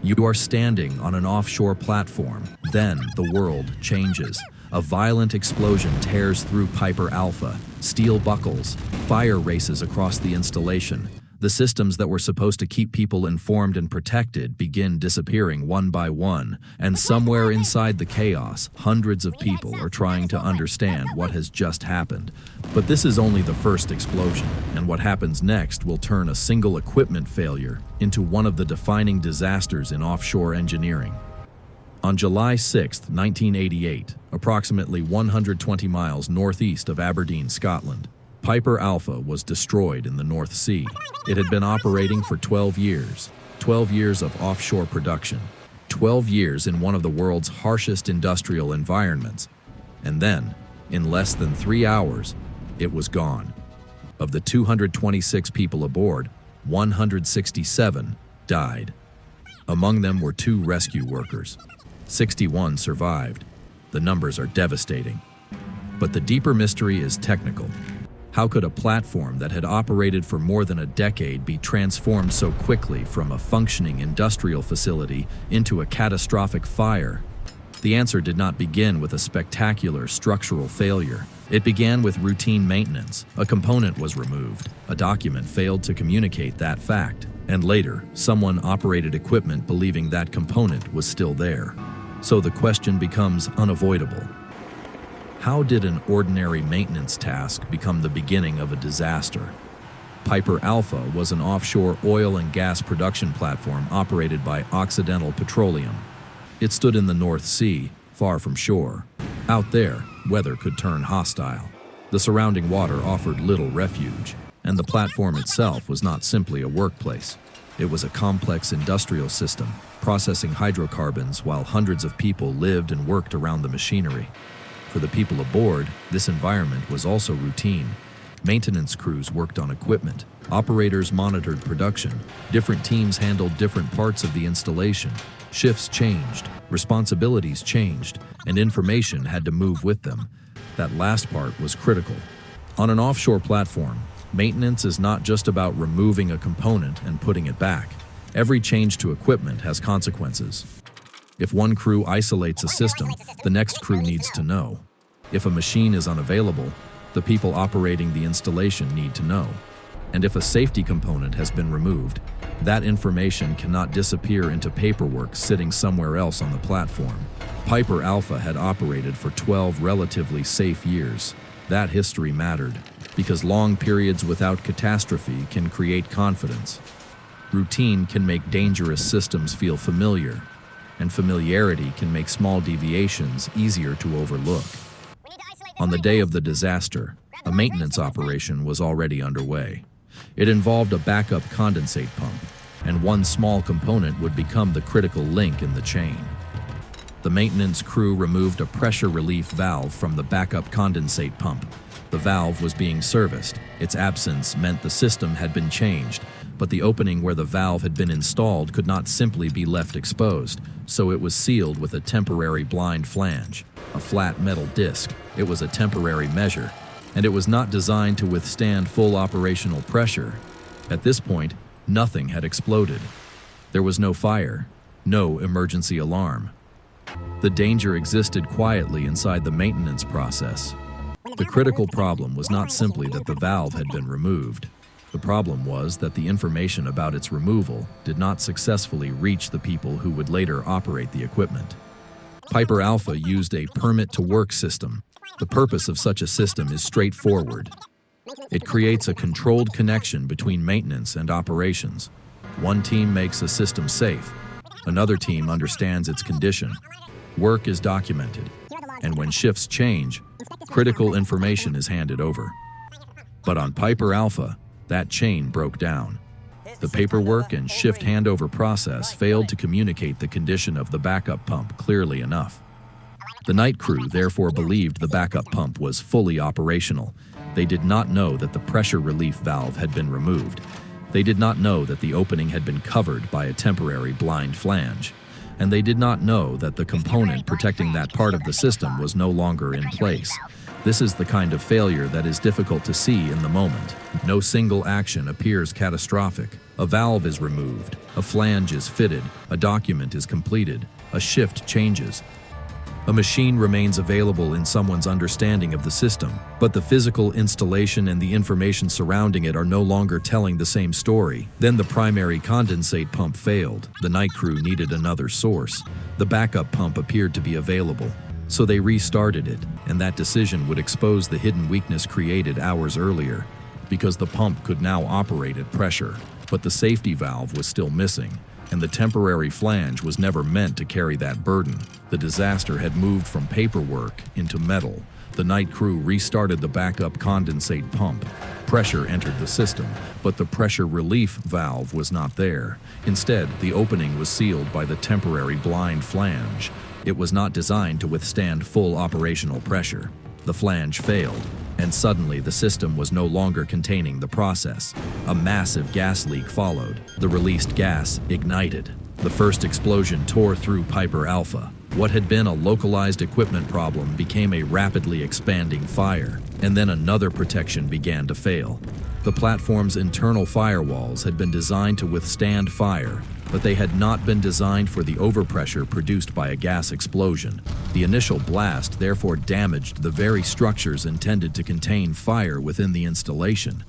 You are standing on an offshore platform. Then the world changes. A violent explosion tears through Piper Alpha. Steel buckles. Fire races across the installation. The systems that were supposed to keep people informed and protected begin disappearing one by one, and somewhere inside the chaos, hundreds of people are trying to understand what has just happened. But this is only the first explosion, and what happens next will turn a single equipment failure into one of the defining disasters in offshore engineering. On July 6, 1988, approximately 120 miles northeast of Aberdeen, Scotland, Piper Alpha was destroyed in the North Sea. It had been operating for 12 years. 12 years of offshore production. 12 years in one of the world's harshest industrial environments. And then, in less than 3 hours, it was gone. Of the 226 people aboard, 167 died. Among them were 2 rescue workers. 61 survived. The numbers are devastating. But the deeper mystery is technical. How could a platform that had operated for more than a decade be transformed so quickly from a functioning industrial facility into a catastrophic fire? The answer did not begin with a spectacular structural failure. It began with routine maintenance. A component was removed. A document failed to communicate that fact. And later, someone operated equipment believing that component was still there. So the question becomes unavoidable. How did an ordinary maintenance task become the beginning of a disaster? Piper Alpha was an offshore oil and gas production platform operated by Occidental Petroleum. It stood in the North Sea, far from shore. Out there, weather could turn hostile. The surrounding water offered little refuge, and the platform itself was not simply a workplace. It was a complex industrial system, processing hydrocarbons while hundreds of people lived and worked around the machinery. For the people aboard, this environment was also routine. Maintenance crews worked on equipment. Operators monitored production. Different teams handled different parts of the installation. Shifts changed, responsibilities changed, and information had to move with them. That last part was critical. On an offshore platform, maintenance is not just about removing a component and putting it back. Every change to equipment has consequences. If one crew isolates a system, the next crew needs to know. If a machine is unavailable, the people operating the installation need to know. And if a safety component has been removed, that information cannot disappear into paperwork sitting somewhere else on the platform. Piper Alpha had operated for 12 relatively safe years. That history mattered, because long periods without catastrophe can create confidence. Routine can make dangerous systems feel familiar, and familiarity can make small deviations easier to overlook. On the day of the disaster, a maintenance operation was already underway. It involved a backup condensate pump, and one small component would become the critical link in the chain. The maintenance crew removed a pressure relief valve from the backup condensate pump. The valve was being serviced. Its absence meant the system had been changed, but the opening where the valve had been installed could not simply be left exposed, so it was sealed with a temporary blind flange, a flat metal disc. It was a temporary measure, and it was not designed to withstand full operational pressure. At this point, nothing had exploded. There was no fire, no emergency alarm. The danger existed quietly inside the maintenance process. The critical problem was not simply that the valve had been removed. The problem was that the information about its removal did not successfully reach the people who would later operate the equipment. Piper Alpha used a permit-to-work system. The purpose of such a system is straightforward. It creates a controlled connection between maintenance and operations. One team makes a system safe. Another team understands its condition. Work is documented. And when shifts change, critical information is handed over. But on Piper Alpha, that chain broke down. The paperwork and shift handover process failed to communicate the condition of the backup pump clearly enough. The night crew therefore believed the backup pump was fully operational. They did not know that the pressure relief valve had been removed. They did not know that the opening had been covered by a temporary blind flange. And they did not know that the component protecting that part of the system was no longer in place. This is the kind of failure that is difficult to see in the moment. No single action appears catastrophic. A valve is removed, a flange is fitted, a document is completed, a shift changes. A machine remains available in someone's understanding of the system, but the physical installation and the information surrounding it are no longer telling the same story. Then the primary condensate pump failed. The night crew needed another source. The backup pump appeared to be available, so they restarted it, and that decision would expose the hidden weakness created hours earlier, because the pump could now operate at pressure, but the safety valve was still missing, and the temporary flange was never meant to carry that burden. The disaster had moved from paperwork into metal. The night crew restarted the backup condensate pump. Pressure entered the system, but the pressure relief valve was not there. Instead, the opening was sealed by the temporary blind flange. It was not designed to withstand full operational pressure. The flange failed, and suddenly the system was no longer containing the process. A massive gas leak followed. The released gas ignited. The first explosion tore through Piper Alpha. What had been a localized equipment problem became a rapidly expanding fire, and then another protection began to fail. The platform's internal firewalls had been designed to withstand fire, but they had not been designed for the overpressure produced by a gas explosion. The initial blast therefore damaged the very structures intended to contain fire within the installation.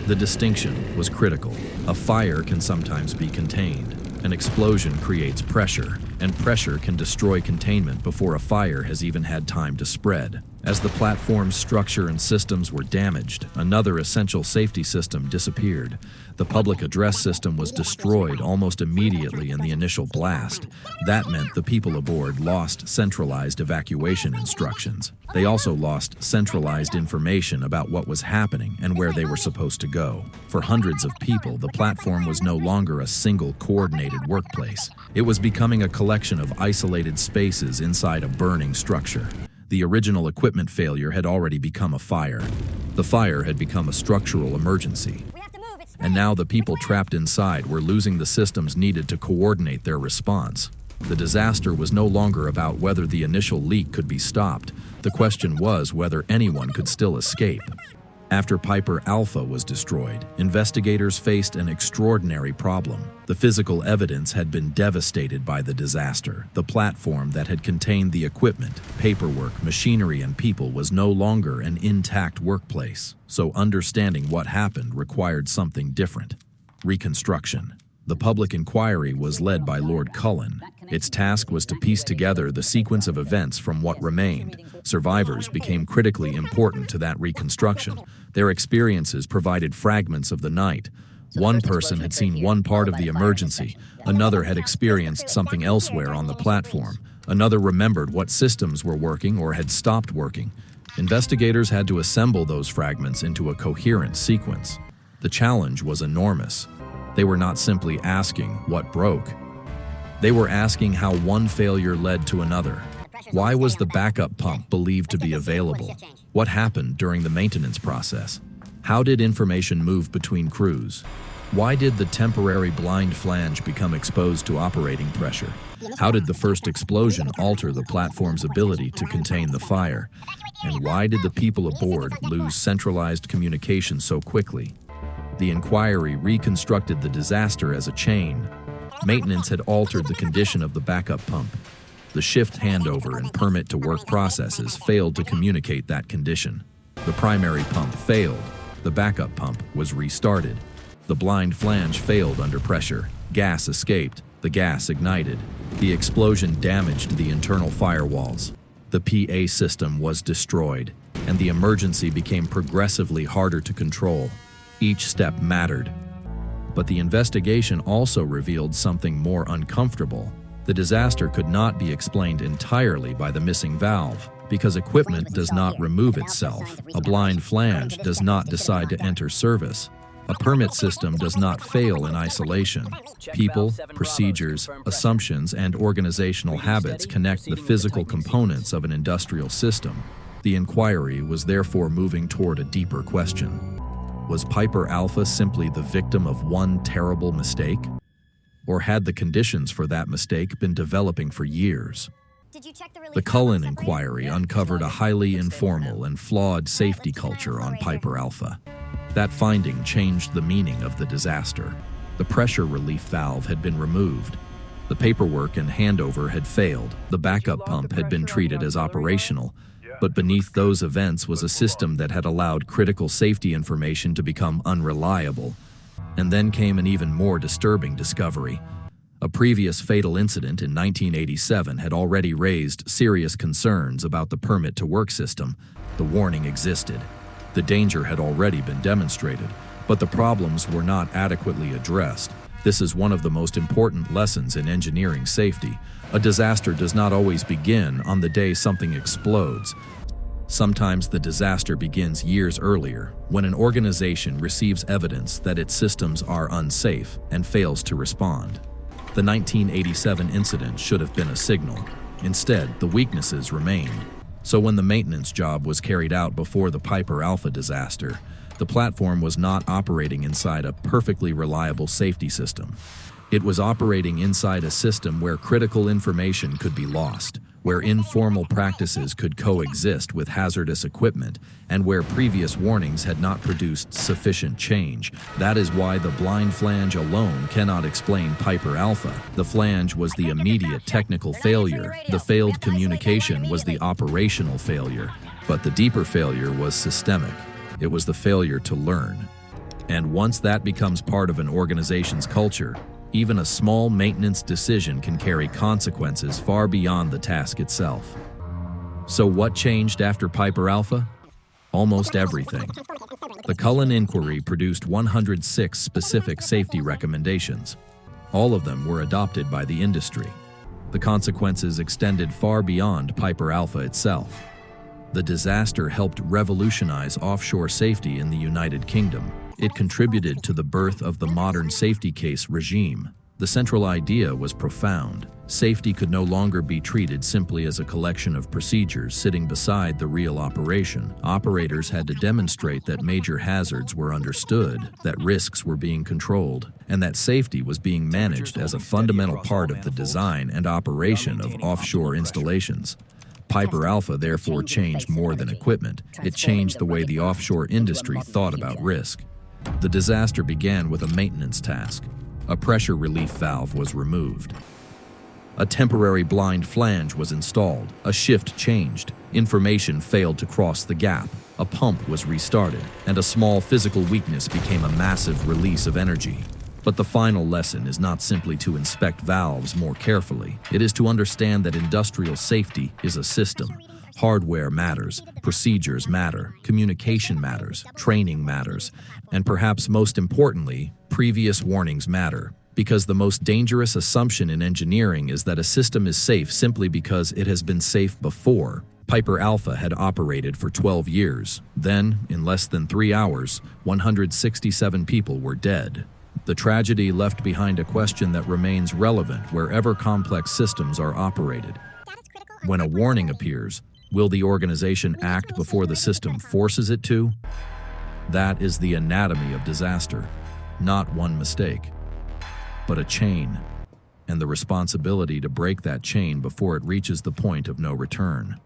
The distinction was critical. A fire can sometimes be contained. An explosion creates pressure, and pressure can destroy containment before a fire has even had time to spread. As the platform's structure and systems were damaged, another essential safety system disappeared. The public address system was destroyed almost immediately in the initial blast. That meant the people aboard lost centralized evacuation instructions. They also lost centralized information about what was happening and where they were supposed to go. For hundreds of people, the platform was no longer a single coordinated workplace. It was becoming a collection of isolated spaces inside a burning structure. The original equipment failure had already become a fire. The fire had become a structural emergency. And now the people trapped inside were losing the systems needed to coordinate their response. The disaster was no longer about whether the initial leak could be stopped. The question was whether anyone could still escape. After Piper Alpha was destroyed, investigators faced an extraordinary problem. The physical evidence had been devastated by the disaster. The platform that had contained the equipment, paperwork, machinery, and people was no longer an intact workplace. So understanding what happened required something different. Reconstruction. The public inquiry was led by Lord Cullen. Its task was to piece together the sequence of events from what remained. Survivors became critically important to that reconstruction. Their experiences provided fragments of the night. One person had seen one part of the emergency. Another had experienced something elsewhere on the platform. Another remembered what systems were working or had stopped working. Investigators had to assemble those fragments into a coherent sequence. The challenge was enormous. They were not simply asking what broke. They were asking how one failure led to another. Why was the backup pump believed to be available? What happened during the maintenance process? How did information move between crews? Why did the temporary blind flange become exposed to operating pressure? How did the first explosion alter the platform's ability to contain the fire? And why did the people aboard lose centralized communication so quickly? The inquiry reconstructed the disaster as a chain. Maintenance had altered the condition of the backup pump. The shift handover and permit to work processes failed to communicate that condition. The primary pump failed. The backup pump was restarted. The blind flange failed under pressure. Gas escaped. The gas ignited. The explosion damaged the internal firewalls. The PA system was destroyed, and the emergency became progressively harder to control. Each step mattered. But the investigation also revealed something more uncomfortable. The disaster could not be explained entirely by the missing valve, because equipment does not remove itself. A blind flange does not decide to enter service. A permit system does not fail in isolation. People, procedures, assumptions, and organizational habits connect the physical components of an industrial system. The inquiry was therefore moving toward a deeper question. Was Piper Alpha simply the victim of one terrible mistake? Or had the conditions for that mistake been developing for years? The Cullen inquiry uncovered a highly informal and flawed safety culture on Piper Alpha. That finding changed the meaning of the disaster. The pressure relief valve had been removed. The paperwork and handover had failed. The backup pump had been treated as operational. But beneath those events was a system that had allowed critical safety information to become unreliable. And then came an even more disturbing discovery. A previous fatal incident in 1987 had already raised serious concerns about the permit-to-work system. The warning existed. The danger had already been demonstrated, but the problems were not adequately addressed. This is one of the most important lessons in engineering safety. A disaster does not always begin on the day something explodes. Sometimes the disaster begins years earlier, when an organization receives evidence that its systems are unsafe and fails to respond. The 1987 incident should have been a signal. Instead, the weaknesses remained. So when the maintenance job was carried out before the Piper Alpha disaster, the platform was not operating inside a perfectly reliable safety system. It was operating inside a system where critical information could be lost, where informal practices could coexist with hazardous equipment, and where previous warnings had not produced sufficient change. That is why the blind flange alone cannot explain Piper Alpha. The flange was the immediate technical failure. The failed communication was the operational failure. But the deeper failure was systemic. It was the failure to learn. And once that becomes part of an organization's culture, even a small maintenance decision can carry consequences far beyond the task itself. So what changed after Piper Alpha? Almost everything. The Cullen inquiry produced 106 specific safety recommendations. All of them were adopted by the industry. The consequences extended far beyond Piper Alpha itself. The disaster helped revolutionize offshore safety in the United Kingdom. It contributed to the birth of the modern safety case regime. The central idea was profound. Safety could no longer be treated simply as a collection of procedures sitting beside the real operation. Operators had to demonstrate that major hazards were understood, that risks were being controlled, and that safety was being managed as a fundamental part of the design and operation of offshore installations. Piper Alpha therefore changed more than equipment. It changed the way the offshore industry thought about risk. The disaster began with a maintenance task. A pressure relief valve was removed. A temporary blind flange was installed. A shift changed. Information failed to cross the gap. A pump was restarted, and a small physical weakness became a massive release of energy. But the final lesson is not simply to inspect valves more carefully. It is to understand that industrial safety is a system. Hardware matters, procedures matter, communication matters, training matters, and perhaps most importantly, previous warnings matter. Because the most dangerous assumption in engineering is that a system is safe simply because it has been safe before. Piper Alpha had operated for 12 years. Then, in less than 3 hours, 167 people were dead. The tragedy left behind a question that remains relevant wherever complex systems are operated. When a warning appears, will the organization act before the system forces it to? That is the anatomy of disaster. Not one mistake, but a chain, and the responsibility to break that chain before it reaches the point of no return.